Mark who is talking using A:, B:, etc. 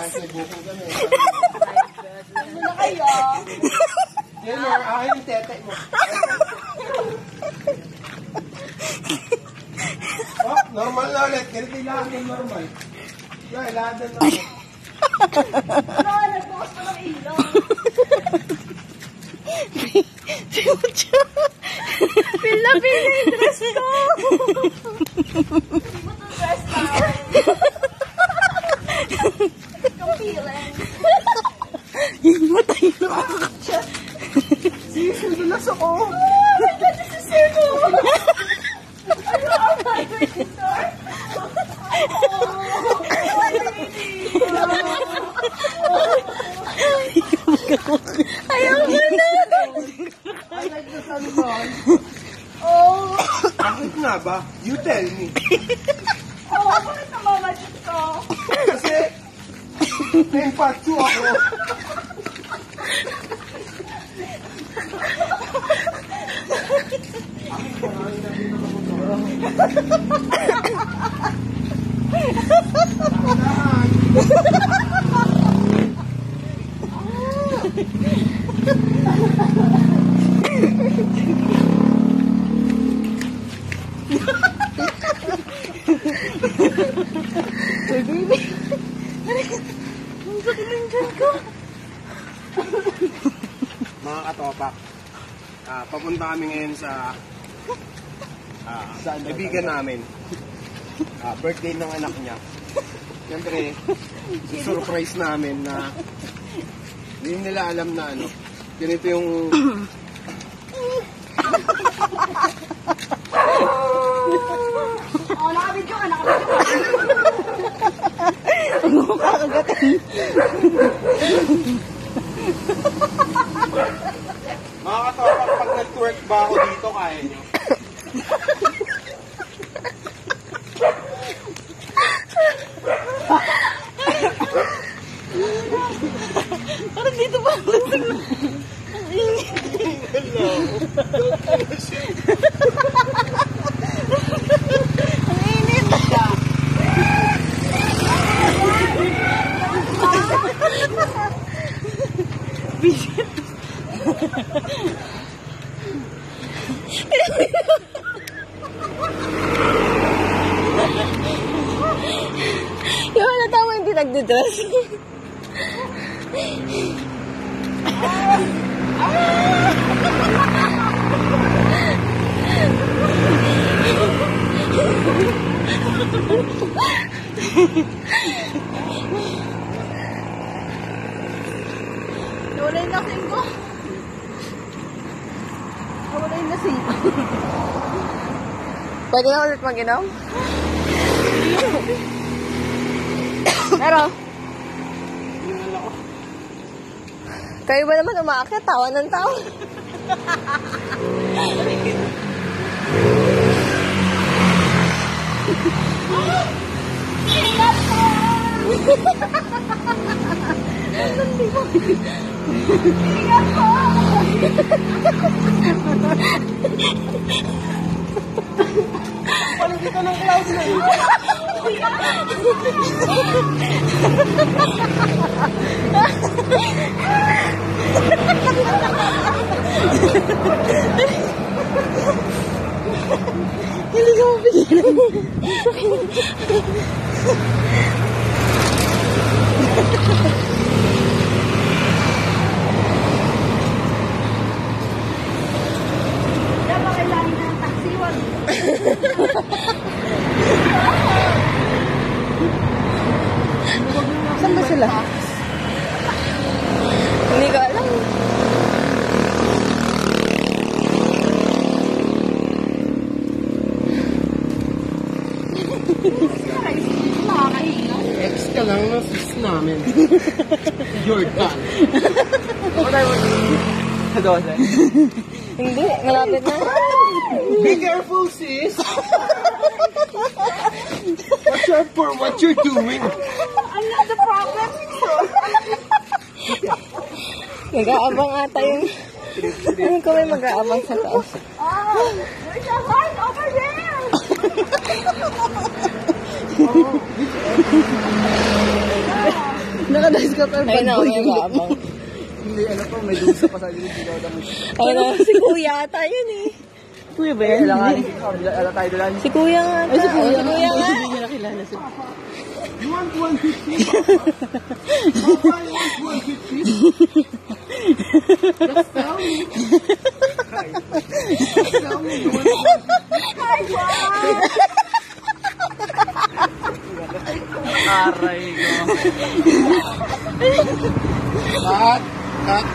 A: Kahit may bukong kami.
B: Ano na kayo?
A: Yan, akin yung tete mo. Oh, normal na ulit. Ganito yung lahat yung normal. Yan, lahat na normal.
B: Ano, nagbukas pa ng ilaw. Pila yung dress ko. Hindi mo itong dress na. Itong feeling.
C: Matay na ako.
A: Sis, nadulas ako.
B: Oh my God, this is Cebu. Ano ang vibrator? Ayaw mo na.
A: I like the sunburn.
B: Oh.
A: Bakit nga ba? You tell me.
B: Oh, bakit namamagit ko?
A: Kasi, na-impatsu ako.
C: Baby. Ang sakit ng dyan ko.
A: Mga katopak, papunta kami ngayon sa kaibigan namin. Birthday ng anak niya. Siyempre, surprise namin na hindi nila alam na ano. Ganito yung...
B: Oh, nakabidyo ka, nakabidyo ka.
C: Ano ko kakagatin?
A: Mga katopak, pag nag-twerk ba ako dito, kaya nyo?
C: Parang dito ba? Ang init. Yung natawa yung pinagdidress.
B: Nawala yung lasing ko.
C: Nawala yung lasing. Pwede na ulit mag-inom? Pero, kayo ba naman umaakit? Tawa ng tao.
B: Ingat ko! Ingat ko!
A: Paling kita ng cloud na yun.
C: Hindi ko mapigilan.
B: Dapat kailangan na ng taxi. Wag.
C: Saan ba sila? Hindi ko alam.
B: Nakakahinga.
A: Ex ka lang ng sis namin. Jordan. Kadosa.
C: Hindi, malapit na.
A: Be careful, sis. Watch out for what you're doing.
B: I'm not the problem.
C: Nag-aabang ata yung... Ano ko may mag-aabang sa taas?
B: Oh, there's a heart over there. Nakadahis ka pero
C: Ayun
B: bad
C: na,
B: boy
C: may
B: yung look mo.
C: nag-aabang.
B: Hindi, ano pa, may dusa pa sa gilid.
C: Ayun na, si kuya ata yun eh.
B: Kuya ba yan? Kailangan ala tayo doon.
C: Si kuya nga ata.
B: Ay, si kuya.
C: Si kuya nga.
B: Hindi niya nakilala si
A: You want 150? Papa, you want 150? Just tell me. Just tell me you want 150.
B: Aray ko.
A: Cut! Cut!